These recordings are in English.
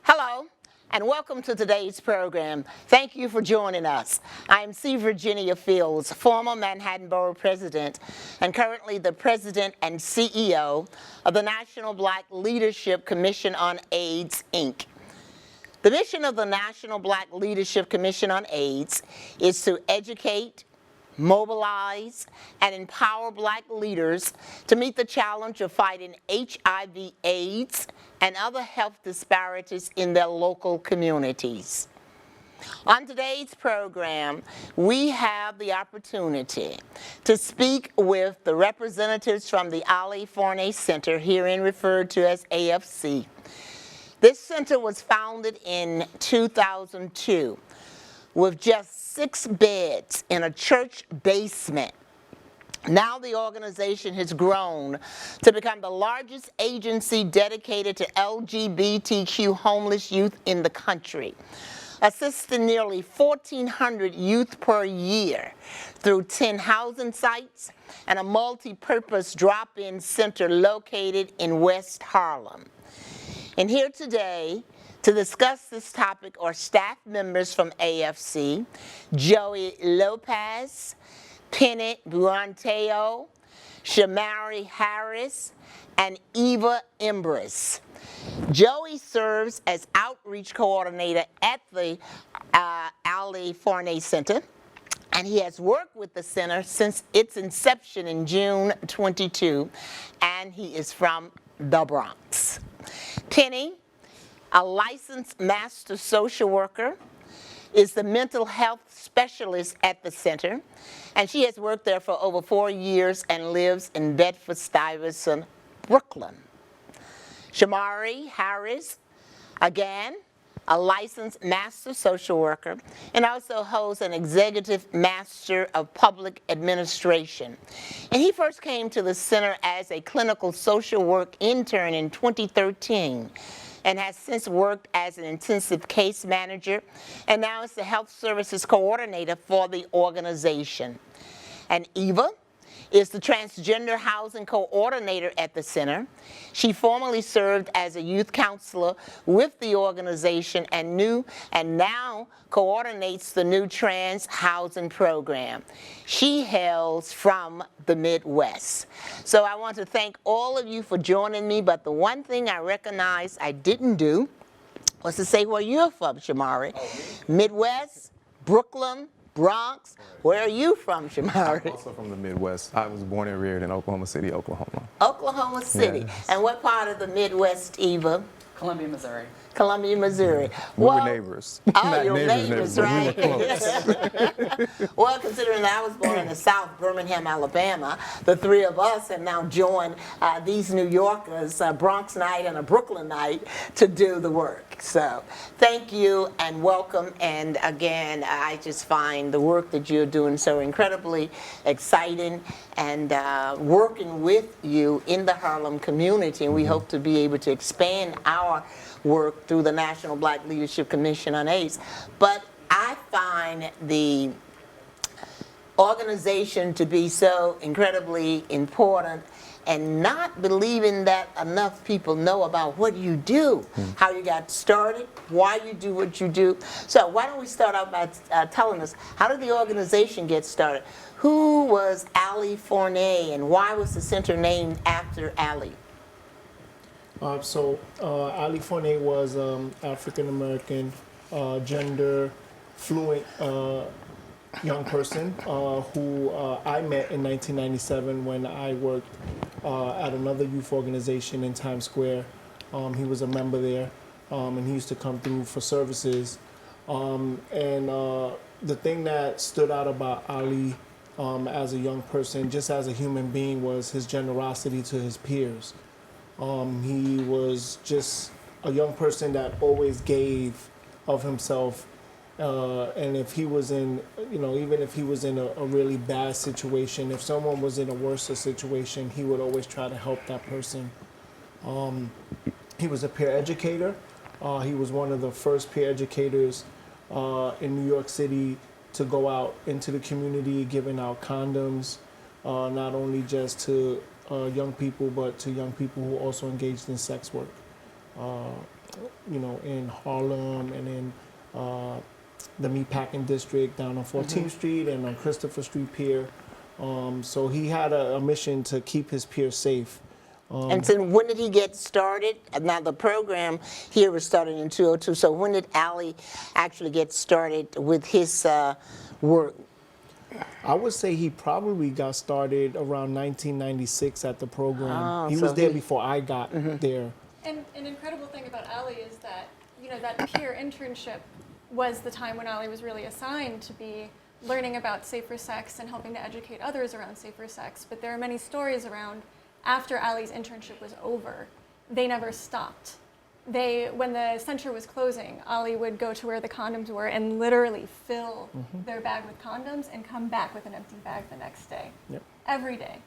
Hello, and welcome to today's program. Thank you for joining us. I am C. Virginia Fields, former Manhattan Borough President, and currently the President and CEO of the National Black Leadership Commission on AIDS, Inc. The mission of the National Black Leadership Commission on AIDS is to educate, mobilize, and empower Black leaders to meet the challenge of fighting HIV, AIDS, and other health disparities in their local communities. On today's program, we have the opportunity to speak with the representatives from the Ali Forney Center, herein referred to as AFC. This center was founded in 2002 with just 6 beds in a church basement. Now the organization has grown to become the largest agency dedicated to LGBTQ homeless youth in the country, assisting nearly 1,400 youth per year through 10 housing sites and a multi-purpose drop-in center located in West Harlem. And here today to discuss this topic are staff members from AFC, Joey Lopez, Penny Buanteo, Shamari Harris, and Eva Embris. Joey serves as outreach coordinator at the Ali Forney Center, and he has worked with the center since its inception in June 22, and he is from the Bronx. Penny, a licensed master social worker, is the mental health specialist at the center, and she has worked there for over 4 years and lives in Bedford-Stuyvesant, Brooklyn. Shamari Harris, again, a licensed master social worker, and also holds an executive master of public administration. And he first came to the center as a clinical social work intern in 2013. And has since worked as an intensive case manager, and now is the health services coordinator for the organization. And Eva is the transgender housing coordinator at the center. She formerly served as a youth counselor with the organization and now coordinates the new trans housing program. She hails from the Midwest. So I want to thank all of you for joining me, but the one thing I recognize I didn't do was to say where you're from, Shamari. Midwest, Brooklyn, Bronx. Where are you from, Shamari? I'm also from the Midwest. I was born and reared in Oklahoma City, Oklahoma. Oklahoma City. Yes. And what part of the Midwest, Eva? Columbia, Missouri. Columbia, Missouri. We were neighbors. Oh, Not your neighbors, but right? we were close. Well, considering that I was born in the South, Birmingham, Alabama, the three of us have now joined these New Yorkers, a Bronx night and a Brooklyn night, to do the work. So thank you and welcome. And again, I just find the work that you're doing so incredibly exciting, and working with you in the Harlem community. And we hope to be able to expand our work through the National Black Leadership Commission on AIDS. But I find the organization to be so incredibly important, and not believing that enough people know about what you do, how you got started, why you do what you do. So why don't we start out by telling us, how did the organization get started? Who was Ali Forney, and why was the center named after Ali? Ali Forney was African-American, gender fluent young person who I met in 1997 when I worked at another youth organization in Times Square. He was a member there, and he used to come through for services. The thing that stood out about Ali as a young person, just as a human being, was his generosity to his peers. He was just a young person that always gave of himself, and if he was in, even if he was in a really bad situation, if someone was in a worse situation, he would always try to help that person. He was a peer educator. He was one of the first peer educators in New York City to go out into the community, giving out condoms, not only just to young people, but to young people who also engaged in sex work. in Harlem and in the meatpacking district down on 14th Street and on Christopher Street Pier. So he had a mission to keep his peers safe. And so when did he get started? Now the program here was started in 2002, so when did Ali actually get started with his work? I would say he probably got started around 1996 at the program. Oh, he so was there before I got there. And an incredible thing about Ali is that, that peer internship was the time when Ali was really assigned to be learning about safer sex and helping to educate others around safer sex. But there are many stories around after Ali's internship was over, they never stopped. When the center was closing, Ali would go to where the condoms were and literally fill their bag with condoms and come back with an empty bag the next day. Yep. Every day.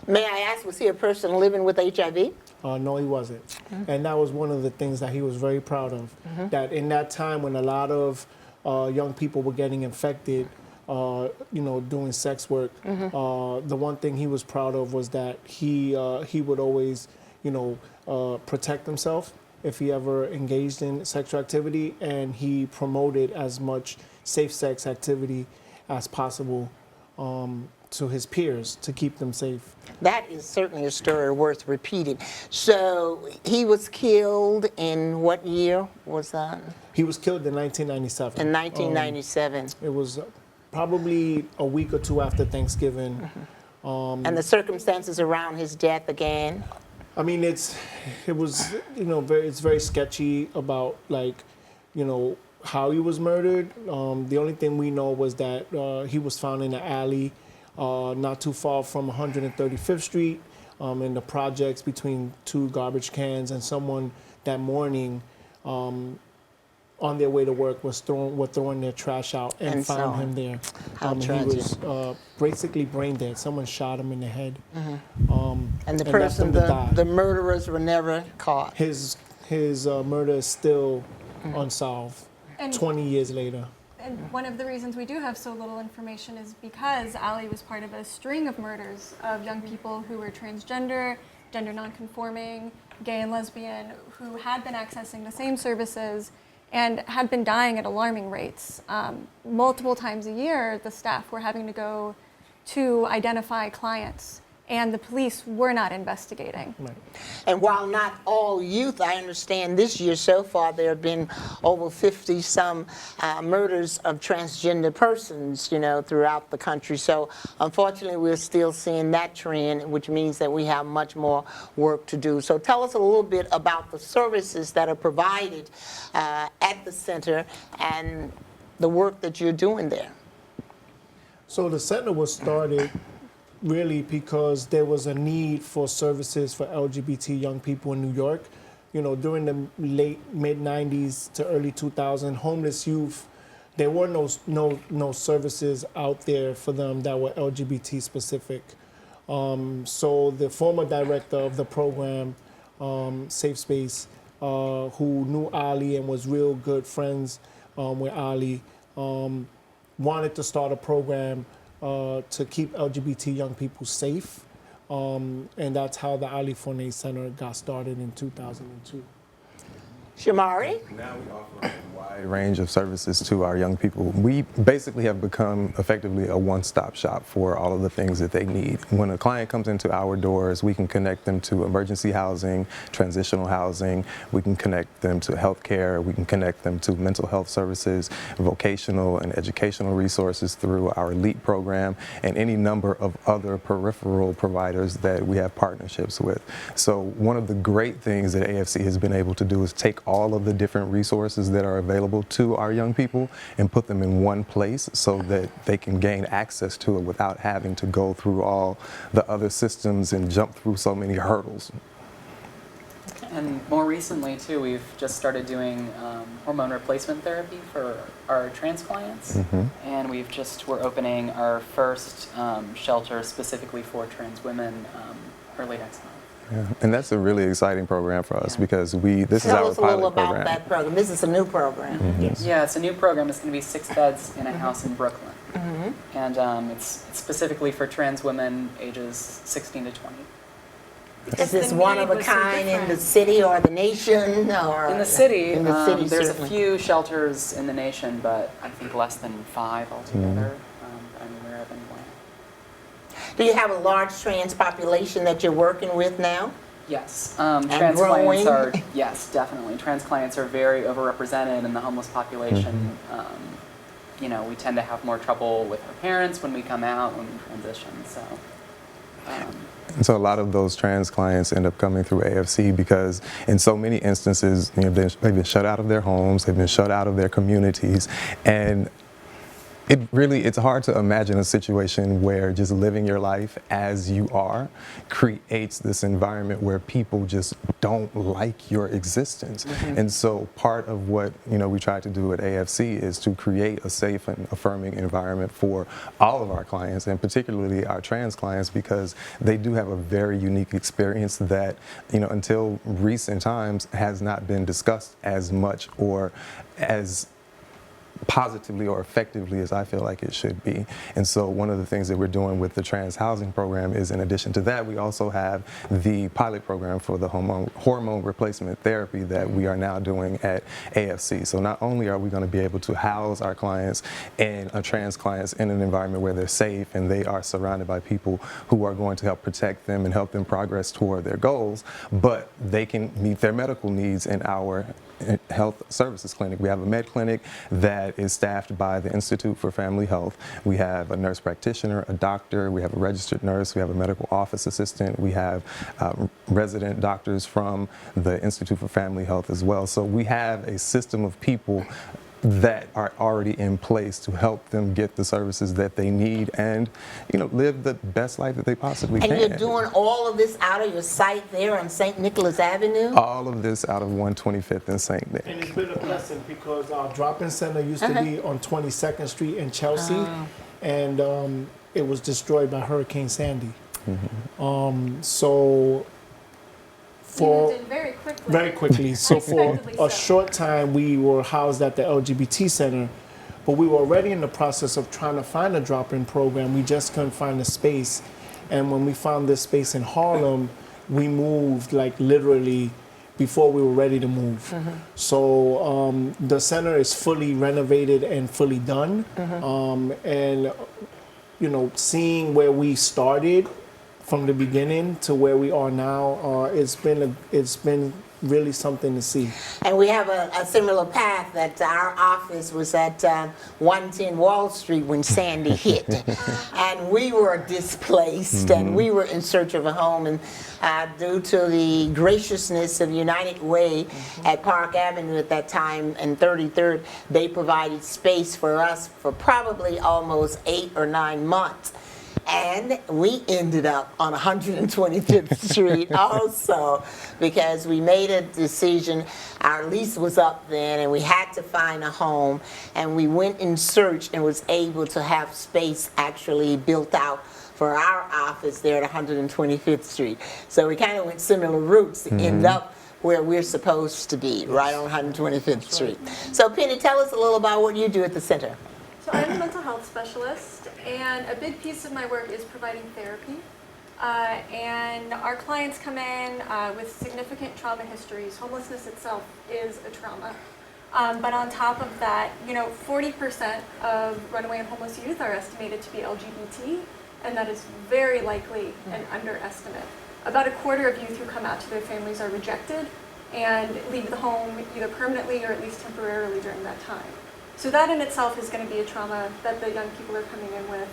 May I ask, was he a person living with HIV? No, he wasn't. And that was one of the things that he was very proud of. That in that time when a lot of young people were getting infected, doing sex work, the one thing he was proud of was that he would always, protect himself if he ever engaged in sexual activity, and he promoted as much safe sex activity as possible to his peers to keep them safe. That is certainly a story worth repeating. So he was killed in what year was that? He was killed in 1997. In 1997. It was probably a week or two after Thanksgiving. And the circumstances around his death again? I mean, it's very sketchy about how he was murdered. The only thing we know was that he was found in an alley not too far from 135th Street in the projects between two garbage cans, and someone that morning on their way to work were throwing their trash out and found him there. How tragic. He was basically brain dead. Someone shot him in the head. And the person, the murderers were never caught. His murder is still unsolved 20 years later. And one of the reasons we do have so little information is because Ali was part of a string of murders of young people who were transgender, gender nonconforming, gay and lesbian, who had been accessing the same services and had been dying at alarming rates. Multiple times a year, the staff were having to go to identify clients, and the police were not investigating. Right. And while not all youth, I understand this year so far there have been over 50-some murders of transgender persons, throughout the country. So unfortunately, we're still seeing that trend, which means that we have much more work to do. So tell us a little bit about the services that are provided at the center and the work that you're doing there. So the center was started really because there was a need for services for LGBT young people in New York. During the late mid-90s to early 2000s, homeless youth, there were no services out there for them that were LGBT specific. So the former director of the program, Safe Space, who knew Ali and was real good friends with Ali, wanted to start a program to keep LGBT young people safe. And that's how the Ali Forney Center got started in 2002. Shamari? Now we offer a wide range of services to our young people. We basically have become effectively a one-stop shop for all of the things that they need. When a client comes into our doors, we can connect them to emergency housing, transitional housing, we can connect them to health care, we can connect them to mental health services, vocational and educational resources through our LEAP program, and any number of other peripheral providers that we have partnerships with. So one of the great things that AFC has been able to do is take all of the different resources that are available to our young people and put them in one place so that they can gain access to it without having to go through all the other systems and jump through so many hurdles. And more recently, too, we've just started doing hormone replacement therapy for our trans clients. And we're opening our first shelter specifically for trans women early next month. Yeah. And that's a really exciting program for us because this is Tell our us a little pilot about program. that program. This is a new program. Yes. Yeah, it's a new program. It's going to be 6 beds in a house in Brooklyn. And it's specifically for trans women ages 16 to 20. Is this one of a kind in the city or the nation, or In the city, In the city, there's certainly. a few shelters in the nation, but I think less than 5 altogether that I'm aware of anyway. Do you have a large trans population that you're working with now? Yes, And trans growing? clients are, yes, definitely. Trans clients are very overrepresented in the homeless population. You know, we tend to have more trouble with our parents when we come out, when we transition, so. And so a lot of those trans clients end up coming through AFC because in so many instances, you know, they've been shut out of their homes, they've been shut out of their communities, and it's hard to imagine a situation where just living your life as you are creates this environment where people just don't like your existence. And so part of what, you know, we try to do at AFC is to create a safe and affirming environment for all of our clients, and particularly our trans clients, because they do have a very unique experience that, you know, until recent times has not been discussed as much or as positively or effectively as I feel like it should be. And so one of the things that we're doing with the trans housing program is, in addition to that, we also have the pilot program for the hormone replacement therapy that we are now doing at AFC. So not only are we going to be able to house our clients and trans clients in an environment where they're safe and they are surrounded by people who are going to help protect them and help them progress toward their goals, but they can meet their medical needs in our health services clinic. We have a med clinic that is staffed by the Institute for Family Health. We have a nurse practitioner, a doctor, we have a registered nurse, we have a medical office assistant, we have resident doctors from the Institute for Family Health as well. So we have a system of people that are already in place to help them get the services that they need and, you know, live the best life that they possibly can. And you're doing all of this out of your site there on St. Nicholas Avenue? All of this out of 125th and St. Nick. And it's been a blessing because our drop-in center used to be on 22nd Street in Chelsea, and it was destroyed by Hurricane Sandy. So for You did very quickly. very quickly. So for Unexpectedly a so. short time, we were housed at the LGBT center, but we were already in the process of trying to find a drop-in program. We just couldn't find a space, and when we found this space in Harlem, we moved like literally before we were ready to move. So the center is fully renovated and fully done, and you know, seeing where we started from the beginning to where we are now, it's been really something to see. And we have a similar path that our office was at 110 Wall Street when Sandy hit. And we were displaced and we were in search of a home. And due to the graciousness of United Way at Park Avenue at that time and 33rd, they provided space for us for probably almost 8 or 9 months. And we ended up on 125th Street also because we made a decision. Our lease was up then and we had to find a home, and we went in search and was able to have space actually built out for our office there at 125th Street. So we kind of went similar routes to end up where we're supposed to be, right on 125th Street. So Penny, tell us a little about what you do at the center. So I'm a mental health specialist, and a big piece of my work is providing therapy. And our clients come in with significant trauma histories. Homelessness itself is a trauma. But on top of that, you know, 40% of runaway and homeless youth are estimated to be LGBT, and that is very likely an underestimate. About a quarter of youth who come out to their families are rejected and leave the home either permanently or at least temporarily during that time. So that in itself is going to be a trauma that the young people are coming in with.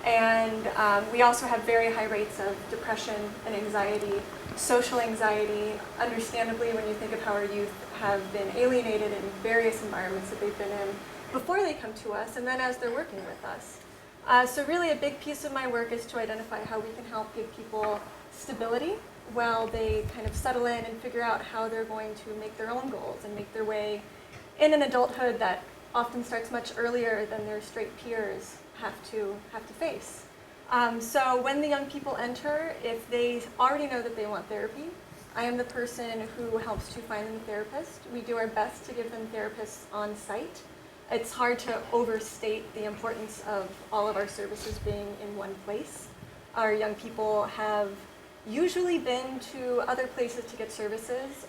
And we also have very high rates of depression and anxiety, social anxiety, understandably when you think of how our youth have been alienated in various environments that they've been in before they come to us and then as they're working with us. So really a big piece of my work is to identify how we can help give people stability while they kind of settle in and figure out how they're going to make their own goals and make their way in an adulthood that often starts much earlier than their straight peers have to face. So when the young people enter, if they already know that they want therapy, I am the person who helps to find them a therapist. We do our best to give them therapists on site. It's hard to overstate the importance of all of our services being in one place. Our young people have usually been to other places to get services.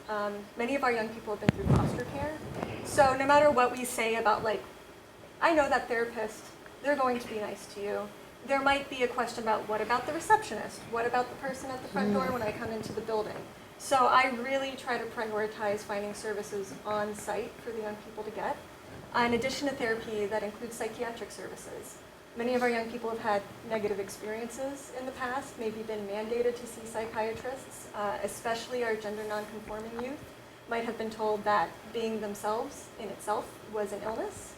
Many of our young people have been through foster care. So no matter what we say about, like, I know that therapist, they're going to be nice to you. There might be a question about, what about the receptionist? What about the person at the front door when I come into the building? So I really try to prioritize finding services on site for the young people to get. In addition to therapy, that includes psychiatric services. Many of our young people have had negative experiences in the past, maybe been mandated to see psychiatrists, especially our gender nonconforming youth might have been told that being themselves in itself was an illness.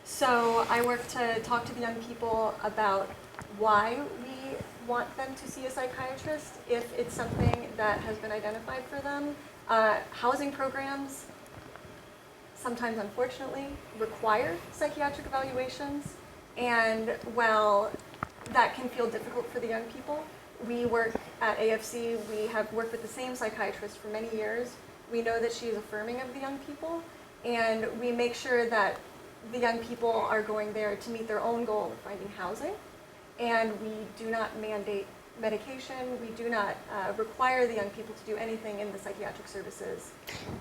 So I work to talk to the young people about why we want them to see a psychiatrist if it's something that has been identified for them. Housing programs, sometimes unfortunately, require psychiatric evaluations. And while that can feel difficult for the young people, we work at AFC, we have worked with the same psychiatrist for many years. We know that she is affirming of the young people, and we make sure that the young people are going there to meet their own goal of finding housing. And we do not mandate medication. We do not require the young people to do anything in the psychiatric services.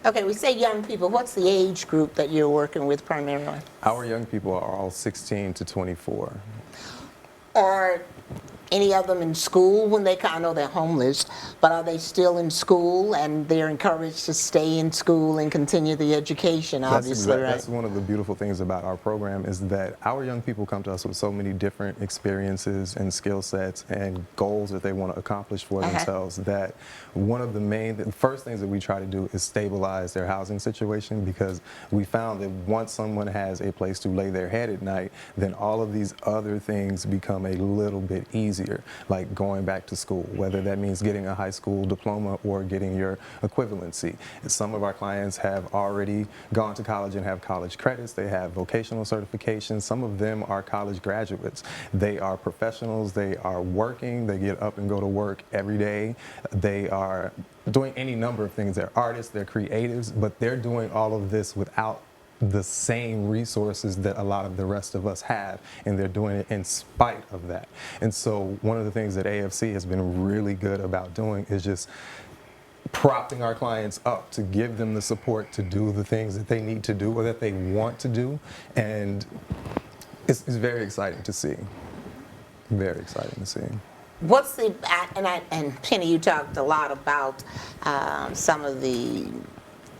Okay, we say young people. What's the age group that you're working with primarily? Our young people are all 16 to 24. Are any of them in school when they come? I know they're homeless, but are they still in school and they're encouraged to stay in school and continue the education, obviously, right? That's one of the beautiful things about our program is that our young people come to us with so many different experiences and skill sets and goals that they want to accomplish for themselves, that one of the first things that we try to do is stabilize their housing situation, because we found that once someone has a place to lay their head at night, then all of these other things become a little bit easier, like going back to school, whether that means getting a high school diploma or getting your equivalency. Some of our clients have already gone to college and have college credits. They have vocational certifications. Some of them are college graduates. They are professionals. They are working. They get up and go to work every day. They are doing any number of things. They're artists, they're creatives, but they're doing all of this without the same resources that a lot of the rest of us have, and they're doing it in spite of that. And so one of the things that AFC has been really good about doing is just propping our clients up to give them the support to do the things that they need to do or that they want to do, and it's very exciting to see. Very exciting to see. What's the, and Penny, you talked a lot about some of the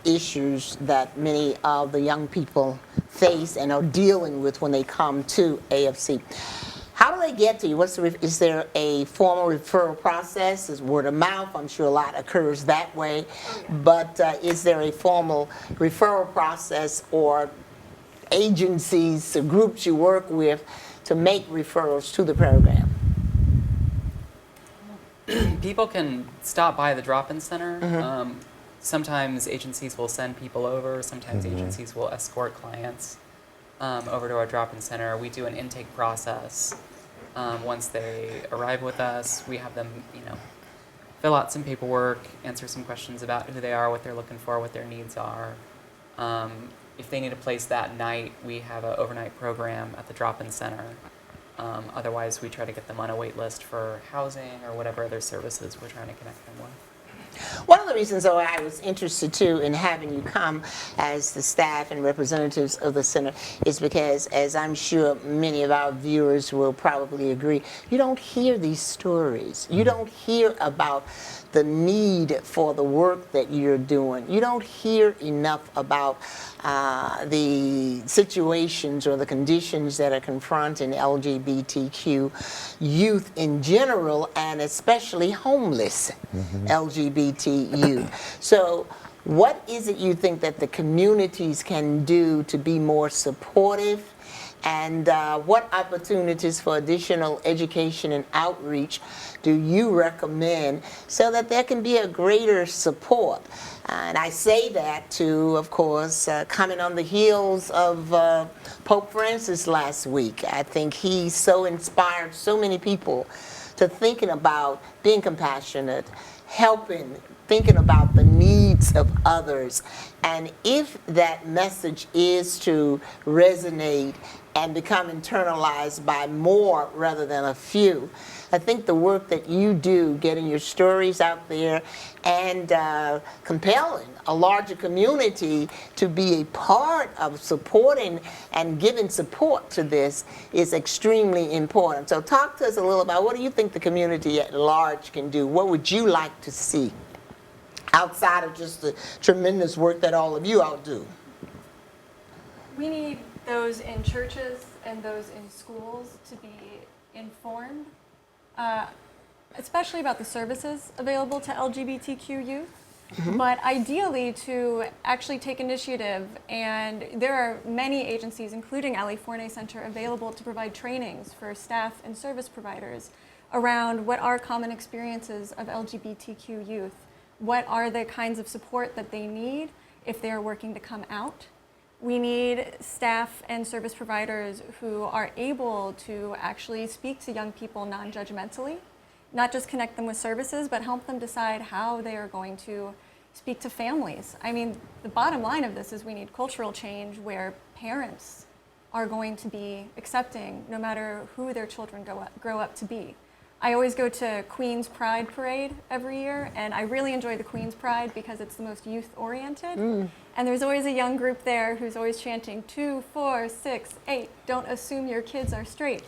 issues that many of the young people face and are dealing with when they come to AFC. How do they get to you? Is there a formal referral process? Is word of mouth? I'm sure a lot occurs that way. But is there a formal referral process or agencies or groups you work with to make referrals to the program? People can stop by the drop-in center. Sometimes agencies will send people over. Sometimes agencies will escort clients over to our drop-in center. We do an intake process. Once they arrive with us, we have them, fill out some paperwork, answer some questions about who they are, what they're looking for, what their needs are. If they need a place that night, we have an overnight program at the drop-in center. Otherwise, we try to get them on a wait list for housing or whatever other services we're trying to connect them with. One of the reasons, though, I was interested, too, in having you come as the staff and representatives of the center is because, as I'm sure many of our viewers will probably agree, you don't hear these stories. You don't hear about the need for the work that you're doing. You don't hear enough about the situations or the conditions that are confronting LGBTQ youth in general, and especially homeless LGBT youth. So what is it you think that the communities can do to be more supportive, and what opportunities for additional education and outreach do you recommend so that there can be a greater support? And I say that to, of course, coming on the heels of Pope Francis last week. I think he so inspired so many people to thinking about being compassionate, helping, thinking about the needs of others. And if that message is to resonate and become internalized by more rather than a few, I think the work that you do, getting your stories out there and compelling a larger community to be a part of supporting and giving support to this is extremely important. So talk to us a little about what do you think the community at large can do? What would you like to see outside of just the tremendous work that all of you all do? We need those in churches and those in schools to be informed, especially about the services available to LGBTQ youth, but ideally to actually take initiative. And there are many agencies, including Ali Forney Center, available to provide trainings for staff and service providers around what are common experiences of LGBTQ youth, what are the kinds of support that they need if they are working to come out. We need staff and service providers who are able to actually speak to young people non-judgmentally, not just connect them with services, but help them decide how they are going to speak to families. I mean, the bottom line of this is we need cultural change where parents are going to be accepting no matter who their children grow up to be. I always go to Queen's Pride Parade every year, and I really enjoy the Queen's Pride because it's the most youth-oriented. And there's always a young group there who's always chanting 2, 4, 6, 8, don't assume your kids are straight.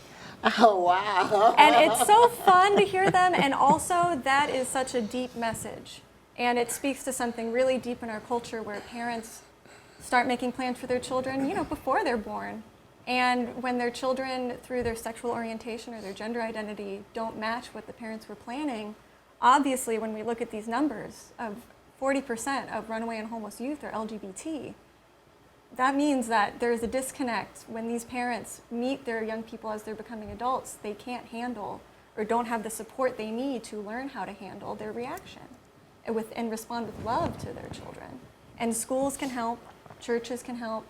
Oh, wow. And it's so fun to hear them, and also that is such a deep message. And it speaks to something really deep in our culture where parents start making plans for their children, before they're born. And when their children, through their sexual orientation or their gender identity, don't match what the parents were planning, obviously when we look at these numbers of 40% of runaway and homeless youth are LGBT, that means that there's a disconnect when these parents meet their young people as they're becoming adults. They can't handle or don't have the support they need to learn how to handle their reaction and respond with love to their children. And schools can help, churches can help,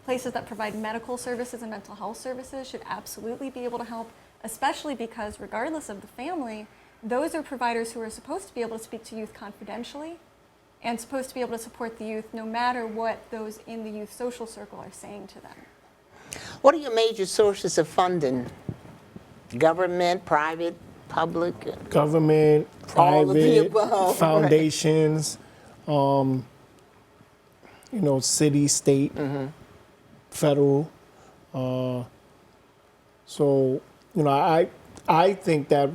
places that provide medical services and mental health services should absolutely be able to help, especially because regardless of the family, those are providers who are supposed to be able to speak to youth confidentially and supposed to be able to support the youth no matter what those in the youth social circle are saying to them. What are your major sources of funding? Government, private, public? Government, All of the private, above, foundations, city, state, federal. So, I think that,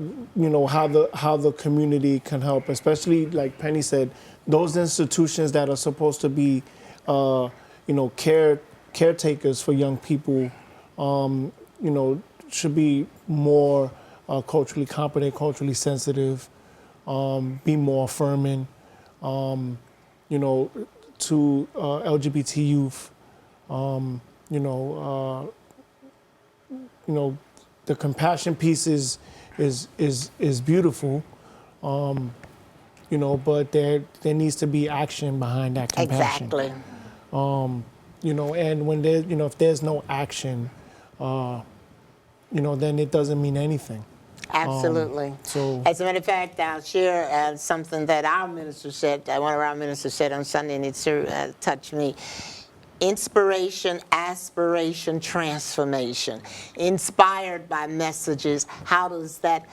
how the community can help, especially like Penny said, those institutions that are supposed to be, caretakers for young people, should be more culturally competent, culturally sensitive, be more affirming, to LGBT youth. The compassion piece is beautiful, but there needs to be action behind that compassion. Exactly. And when there, if there's no action, then it doesn't mean anything. Absolutely. As a matter of fact, I'll share something that our minister said, one of our ministers said on Sunday, and it touched me. Inspiration, aspiration, transformation. Inspired by messages, how does that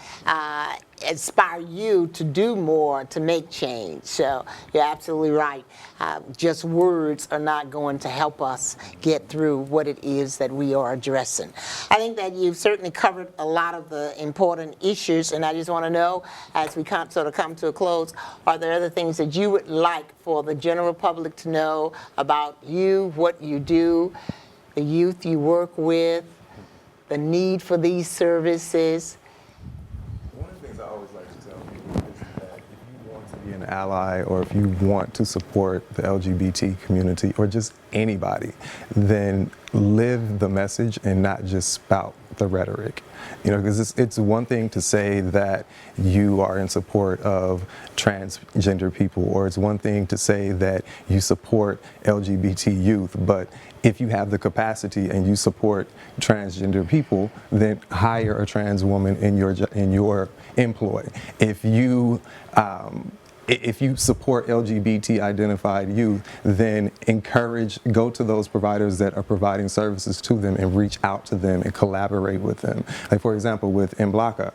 inspire you to do more, to make change? So you're absolutely right. Just words are not going to help us get through what it is that we are addressing. I think that you've certainly covered a lot of the important issues, and I just want to know, as we sort of come to a close, are there other things that you would like for the general public to know about you, what you do, the youth you work with, the need for these services? One of the things I always like to tell people is that if you want to be an ally or if you want to support the LGBT community or just anybody, then live the message and not just spout the rhetoric. Because it's one thing to say that you are in support of transgender people, or it's one thing to say that you support LGBT youth, but if you have the capacity and you support transgender people, then hire a trans woman in your employ. If if you support LGBT identified youth, then go to those providers that are providing services to them and reach out to them and collaborate with them. Like, for example, with MNN,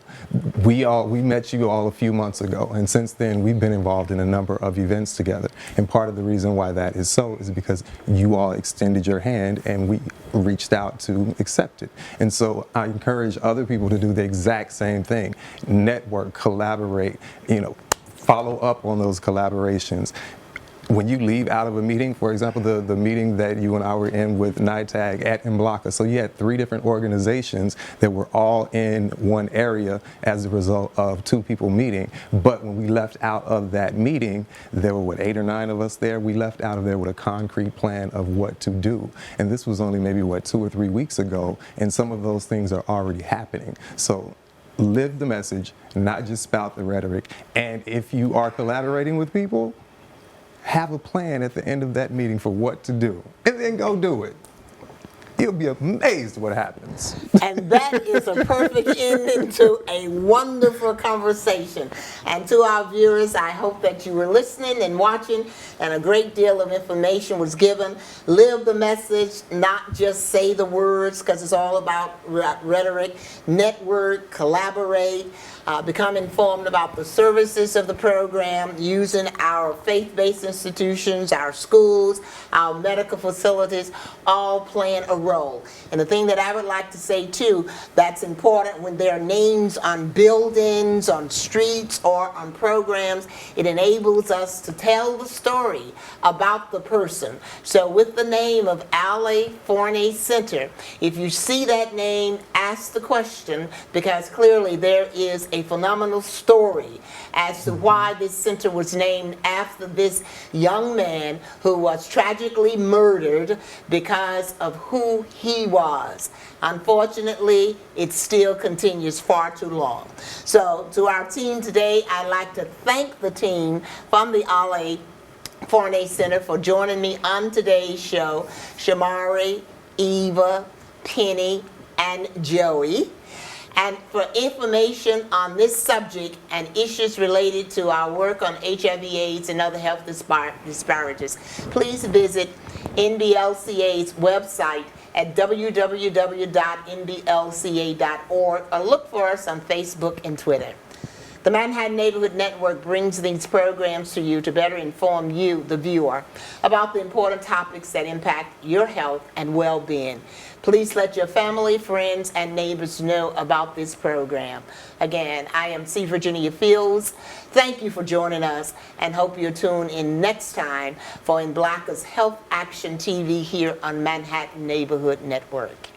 we met you all a few months ago, and since then we've been involved in a number of events together. And part of the reason why that is so is because you all extended your hand and we reached out to accept it. And so I encourage other people to do the exact same thing. Network, collaborate, follow up on those collaborations. When you leave out of a meeting, for example, the meeting that you and I were in with NITAG at MBLCA, so you had 3 different organizations that were all in one area as a result of 2 people meeting. But when we left out of that meeting, there were 8 or 9 of us there. We left out of there with a concrete plan of what to do. And this was only maybe 2 or 3 weeks ago, and some of those things are already happening. So live the message, not just spout the rhetoric. And if you are collaborating with people, have a plan at the end of that meeting for what to do, and then go do it. You'll be amazed what happens. And that is a perfect ending to a wonderful conversation. And to our viewers, I hope that you were listening and watching, and a great deal of information was given. Live the message, not just say the words, because it's all about rhetoric. Network, collaborate, become informed about the services of the program, using our faith-based institutions, our schools, our medical facilities, all playing a role. And the thing that I would like to say too, that's important when there are names on buildings, on streets, or on programs, it enables us to tell the story about the person. So with the name of Ali Forney Center, if you see that name, ask the question, because clearly there is a phenomenal story as to why this center was named after this young man who was tragically murdered because of who he was. Unfortunately, it still continues far too long. So to our team today, I'd like to thank the team from the Ali Forney Center for joining me on today's show. Shamari, Eva, Penny, and Joey. And for information on this subject and issues related to our work on HIV/AIDS and other health disparities, please visit NBLCA's website at www.nblca.org, or look for us on Facebook and Twitter. The Manhattan Neighborhood Network brings these programs to you to better inform you, the viewer, about the important topics that impact your health and well-being. Please let your family, friends, and neighbors know about this program. Again, I am C. Virginia Fields. Thank you for joining us, and hope you'll tune in next time for MBLCA's Health Action TV here on Manhattan Neighborhood Network.